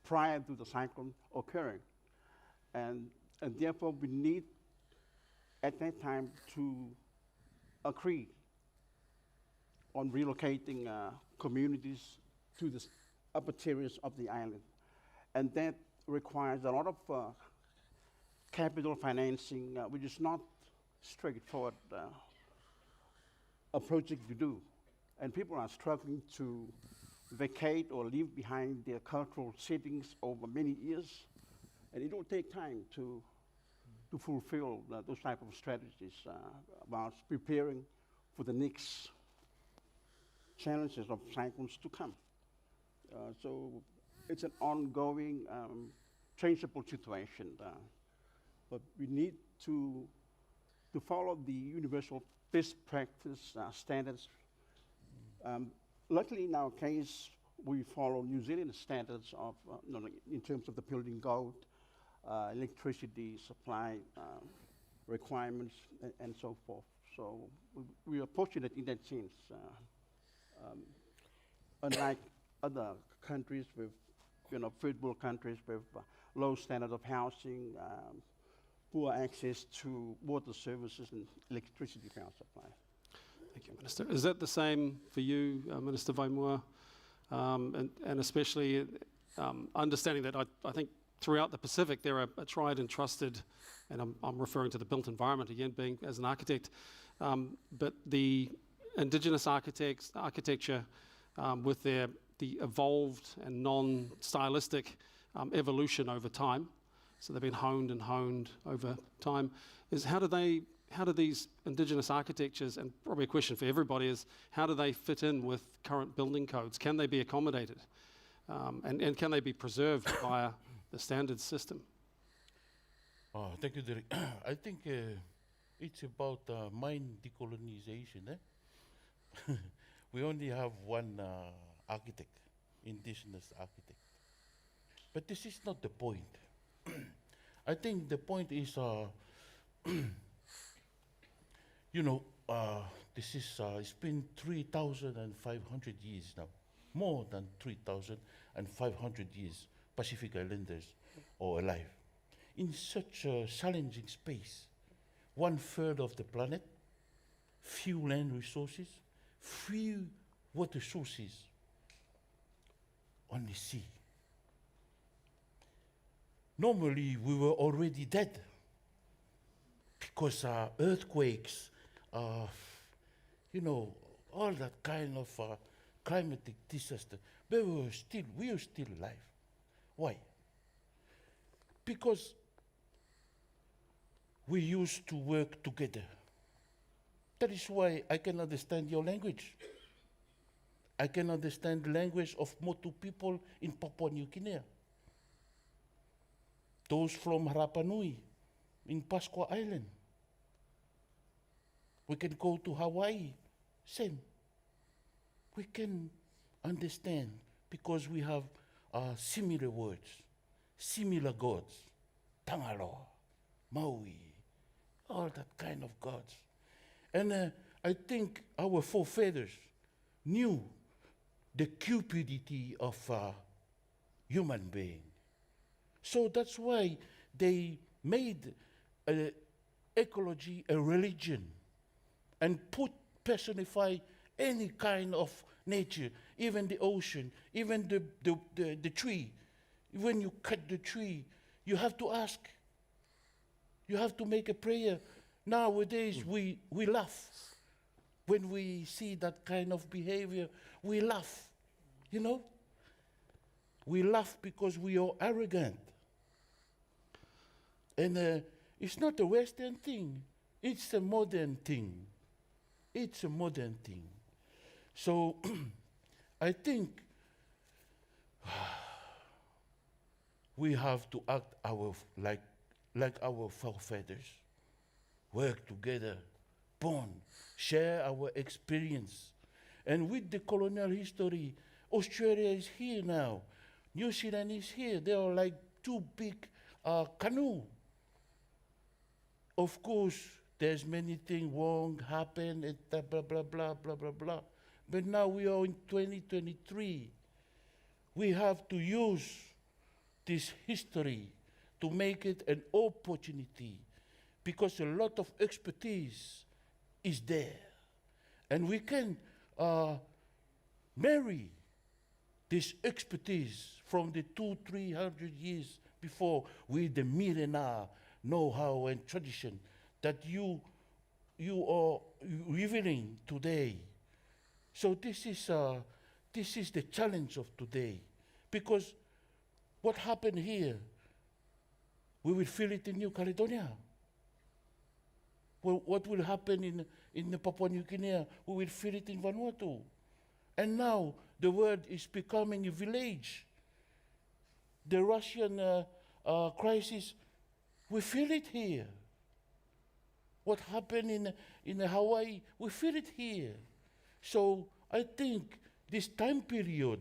prior to the cyclone occurring. And therefore, we need at that time to agree on relocating communities to the upper tiers of the island. And that requires a lot of capital financing, which is not straightforward a project to do. And people are struggling to vacate or leave behind their cultural settings over many years. And it will take time to fulfill those type of strategies about preparing for the next challenges of cyclones to come. So it's an ongoing, changeable situation. But we need to follow the universal best practice standards. Luckily, in our case, we follow New Zealand standards of, in terms of the building code, electricity supply requirements, and so forth. So we are fortunate in that sense. Unlike other countries with, third world countries with low standard of housing, poor access to water services and electricity power supply. Thank you, Minister. Is that the same for you, Minister Vaimua? And especially understanding that I think throughout the Pacific there are a tried and trusted, and I'm referring to the built environment again, being as an architect, but the indigenous architecture with the evolved and non-stylistic evolution over time, so they've been honed and honed over time, is how do these indigenous architectures, and probably a question for everybody, is how do they fit in with current building codes? Can they be accommodated? And can they be preserved via the standards system? Thank you, Derek. I think it's about mine decolonization. We only have one architect, indigenous architect. But this is not the point. I think the point is, this is, it's been 3,500 years now, more than 3,500 years Pacific Islanders are alive. In such a challenging space, 1/3 of the planet, few land resources, few water sources, only sea. Normally, we were already dead because earthquakes, all that kind of climatic disaster. But we are still alive. Why? Because we used to work together. That is why I can understand your language. I can understand the language of Motu people in Papua New Guinea. Those from Rapa Nui in Pasqua Island. We can go to Hawaii, same. We can understand because we have similar words, similar gods, Tangaloa, Maui, all that kind of gods. And I think our forefathers knew the cupidity of human being. So that's why they made ecology a religion and personify any kind of nature, even the ocean, even the tree. When you cut the tree, you have to ask. You have to make a prayer. Nowadays, we laugh. When we see that kind of behavior, we laugh, We laugh because we are arrogant. And it's not a Western thing. It's a modern thing. It's a modern thing. So I think we have to act like our forefathers. work together, bond, share our experience. And with the colonial history, Australia is here now. New Zealand is here. They are like two big canoe. Of course, there's many things wrong happen, and blah, blah, blah, blah, blah, blah. But now we are in 2023. We have to use this history to make it an opportunity, because a lot of expertise is there. And we can marry this expertise from the 200-300 years before with the millennial know-how and tradition that you are revealing today. So this is the challenge of today, because what happened here, we will feel it in New Caledonia. Well, what will happen in Papua New Guinea, we will feel it in Vanuatu. And now the world is becoming a village. The Russian crisis, we feel it here. What happened in Hawaii, we feel it here. So I think this time period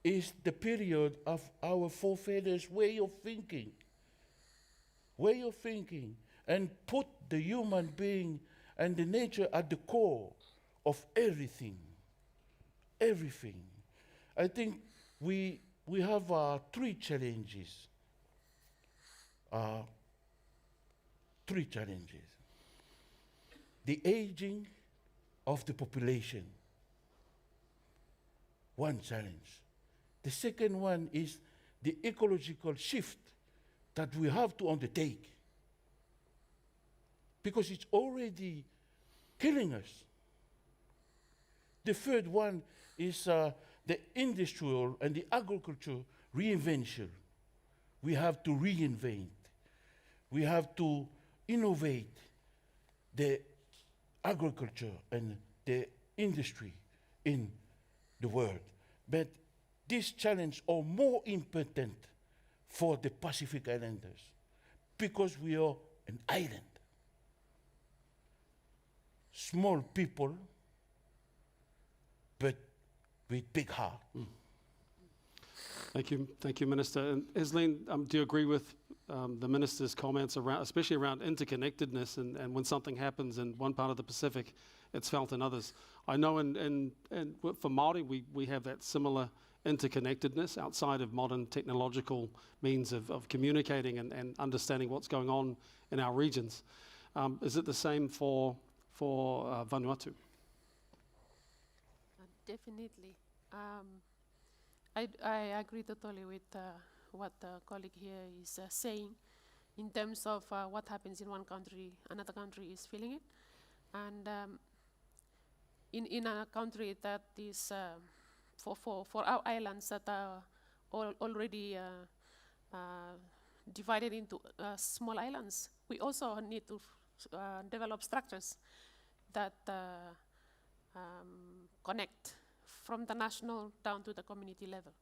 is the period of our forefathers' way of thinking, and put the human being and the nature at the core of everything. I think we have three challenges. The aging of the population, one challenge. The second one is the ecological shift that we have to undertake, because it's already killing us. The third one is the industrial and the agriculture reinvention. We have to reinvent. We have to innovate the agriculture and the industry in the world. But these challenges are more important for the Pacific Islanders, because we are an island. Small people, but with big heart. Thank you, Minister. And Aislinn, do you agree with the Minister's comments around, especially around interconnectedness, and when something happens in one part of the Pacific, it's felt in others? I know for Māori, we have that similar interconnectedness outside of modern technological means of communicating and understanding what's going on in our regions. Is it the same for Vanuatu? Definitely. I agree totally with what the colleague here is saying in terms of what happens in one country, another country is feeling it. And in a country that is, for our islands that are already divided into small islands, we also need to develop structures that connect from the national down to the community level.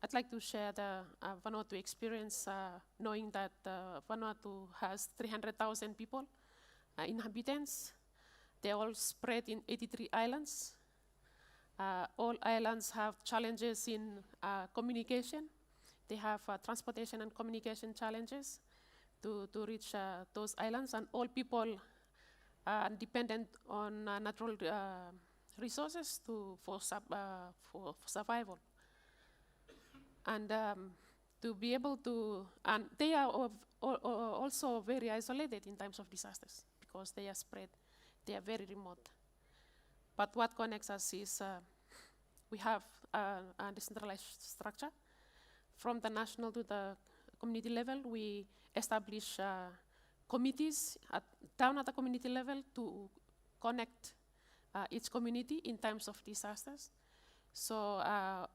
I'd like to share the Vanuatu experience, knowing that Vanuatu has 300,000 people, inhabitants. They're all spread in 83 islands. All islands have challenges in communication. They have transportation and communication challenges to reach those islands, and all people are dependent on natural resources for survival. And to be able to, and they are also very isolated in times of disasters, because they are spread, they are very remote. But what connects us is we have a decentralized structure. From the national to the community level, we establish committees down at the community level to connect each community in times of disasters. So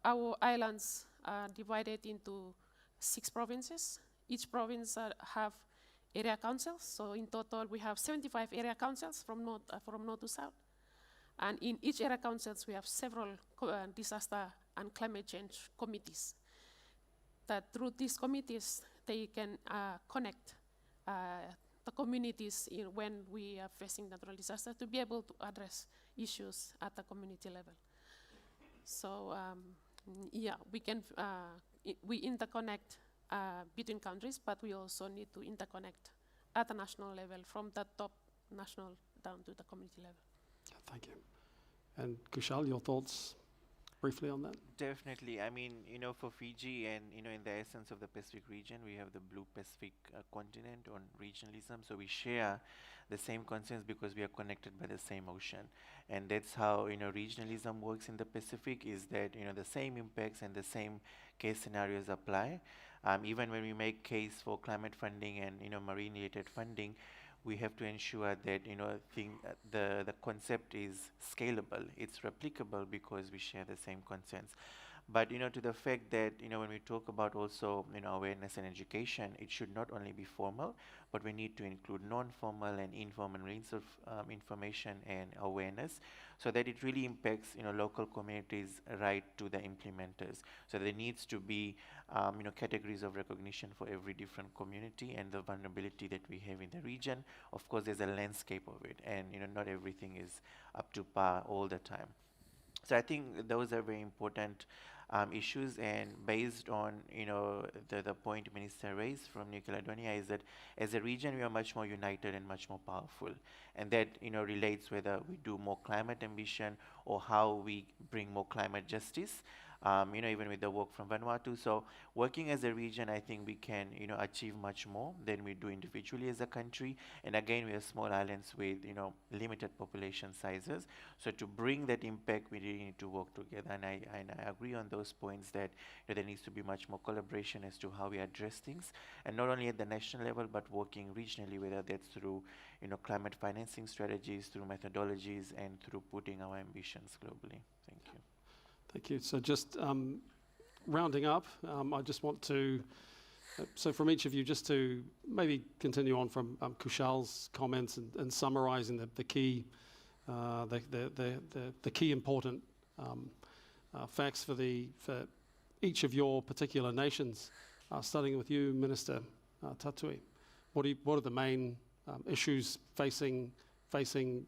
our islands are divided into 6 provinces. Each province have area councils. So in total, we have 75 area councils from north to south. And in each area councils, we have several disaster and climate change committees. That through these committees, they can connect the communities when we are facing natural disaster, to be able to address issues at the community level. So yeah, we interconnect between countries, but we also need to interconnect at the national level, from the top national down to the community level. Thank you. And Kushal, your thoughts briefly on that? Definitely. I mean, for Fiji and, in the essence of the Pacific region, we have the blue Pacific continent on regionalism. So we share the same concerns because we are connected by the same ocean. And that's how, regionalism works in the Pacific, is that, the same impacts and the same case scenarios apply. Even when we make case for climate funding and, marine-related funding, we have to ensure that the concept is scalable, it's replicable, because we share the same concerns. But to the fact that when we talk about also awareness and education, it should not only be formal, but we need to include non-formal and informal means of information and awareness, so that it really impacts local communities right to the implementers. So there needs to be categories of recognition for every different community and the vulnerability that we have in the region. Of course, there's a landscape of it, and not everything is up to par all the time. So I think those are very important issues, and based on the point Minister raised from New Caledonia, is that as a region we are much more united and much more powerful, and that relates whether we do more climate ambition or how we bring more climate justice. Even with the work from Vanuatu. So working as a region, I think we can, achieve much more than we do individually as a country. And again, we are small islands with, limited population sizes. So to bring that impact, we really need to work together. And I agree on those points that there needs to be much more collaboration as to how we address things. And not only at the national level, but working regionally, whether that's through, climate financing strategies, through methodologies, and through putting our ambitions globally. Thank you. Thank you. So just rounding up, I just want to, so from each of you, just to maybe continue on from Kushal's comments and summarising the key, the key important facts for each of your particular nations. Starting with you, Minister Tatui, what are the main issues facing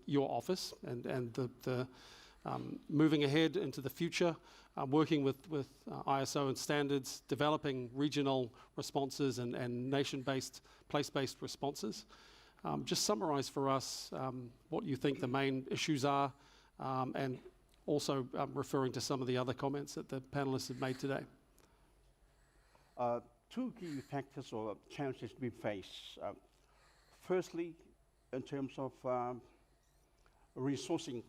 your office and the moving ahead into the future, working with ISO and standards, developing regional responses and nation-based, place-based responses. Just summarise for us what you think the main issues are, and also referring to some of the other comments that the panellists have made today. Two key factors or challenges we face. Firstly, in terms of resourcing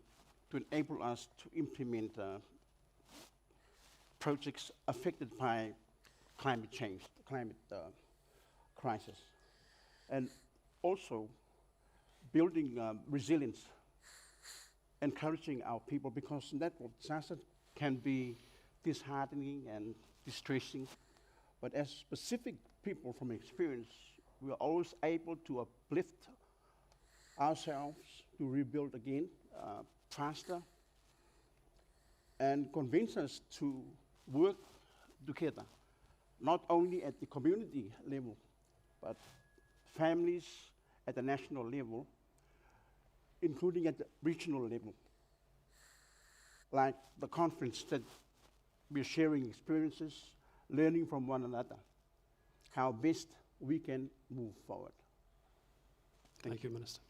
to enable us to implement projects affected by climate change, the climate crisis. And also building resilience, encouraging our people, because natural disaster can be disheartening and distressing. But as specific people from experience, we are always able to uplift ourselves to rebuild again faster, and convince us to work together, not only at the community level, but families at the national level, including at the regional level. Like the conference that we're sharing experiences, learning from one another, how best we can move forward. Thank you, Minister.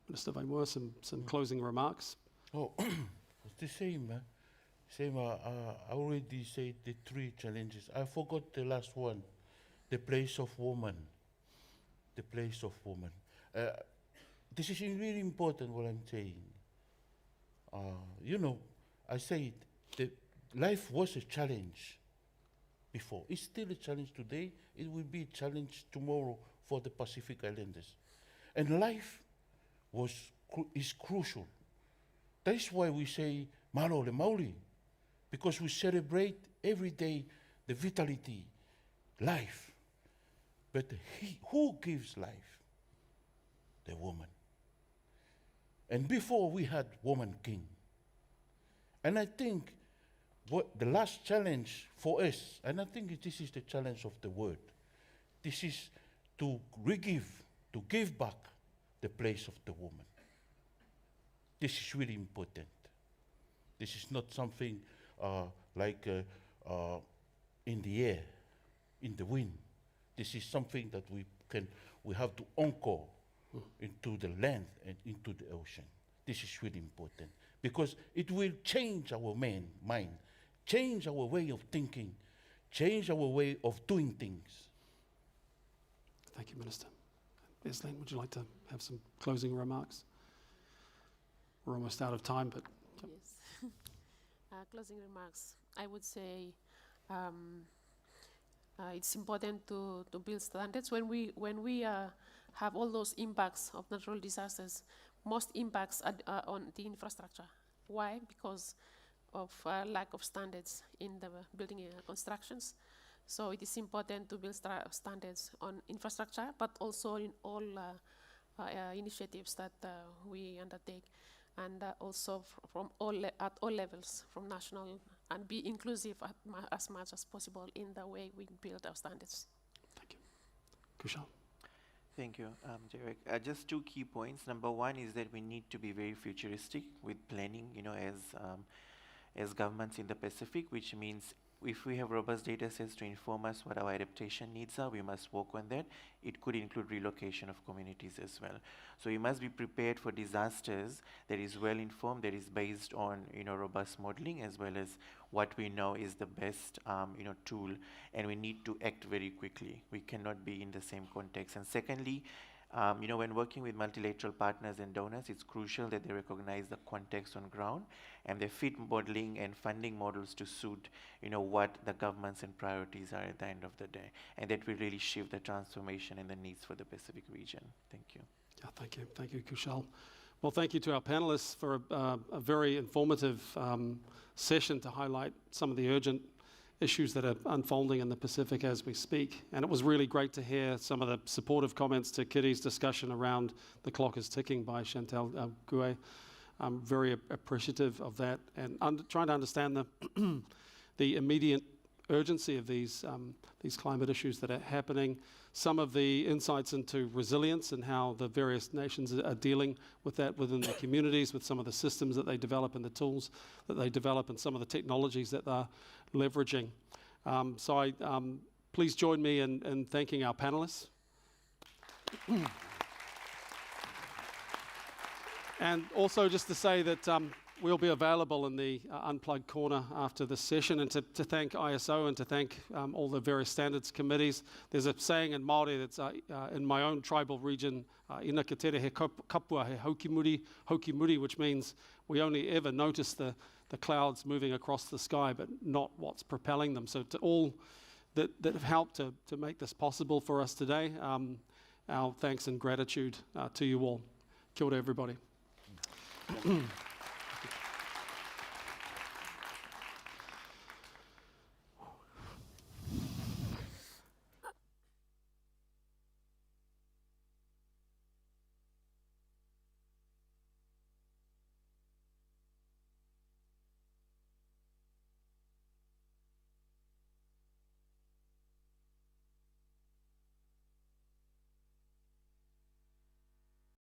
Minister Van Moor, some closing remarks. Oh, it's the same. Same. I already said the three challenges. I forgot the last one, the place of woman. The place of woman. This is really important what I'm saying. I said that life was a challenge before. It's still a challenge today. It will be a challenge tomorrow for the Pacific Islanders. And life is crucial. That is why we say Malo le Mauri, because we celebrate every day the vitality, life. But who gives life? The woman. And before we had woman king. And I think what the last challenge for us, and I think this is the challenge of the world, this is to re-give to give back the place of the woman. This is really important. This is not something like in the air, in the wind. This is something that we have to anchor into the land and into the ocean. This is really important because it will change our mind, change our way of thinking, change our way of doing things. Thank you, Minister. Esleen, would you like to have some closing remarks? We're almost out of time, but... Yes. Closing remarks. I would say it's important to build standards. When we have all those impacts of natural disasters, most impacts are on the infrastructure. Why? Because of lack of standards in the building constructions. So it is important to build standards on infrastructure, but also in all initiatives that we undertake, and also from at all levels, from national, and be inclusive as much as possible in the way we build our standards. Thank you. Kushal. Thank you, Derek. Just 2 key points. Number 1 is that we need to be very futuristic with planning, as governments in the Pacific, which means if we have robust data sets to inform us what our adaptation needs are, we must work on that. It could include relocation of communities as well. So we must be prepared for disasters that is well informed, that is based on robust modeling, as well as what we know is the best tool, and we need to act very quickly. We cannot be in the same context. And secondly, when working with multilateral partners and donors, it's crucial that they recognize the context on ground and they fit modeling and funding models to suit, what the governments and priorities are at the end of the day. And that will really shift the transformation and the needs for the Pacific region. Thank you. Yeah, thank you. Thank you, Kushal. Well, thank you to our panelists for a very informative session to highlight some of the urgent issues that are unfolding in the Pacific as we speak. And it was really great to hear some of the supportive comments to Kitty's discussion around the clock is ticking by Chantal Gouet. I'm very appreciative of that, and trying to understand the immediate urgency of these climate issues that are happening, some of the insights into resilience and how the various nations are dealing with that within their communities, with some of the systems that they develop and the tools that they develop and some of the technologies that they're leveraging. Please join me in thanking our panelists. And also just to say that we'll be available in the Unplugged corner after this session, and to thank ISO and to thank all the various standards committees. There's a saying in Māori that's in my own tribal region, ina ka tere he kapua he haukimuri, which means we only ever notice the clouds moving across the sky, but not what's propelling them. So to all that have helped to make this possible for us today, our thanks and gratitude to you all. Kia ora, everybody.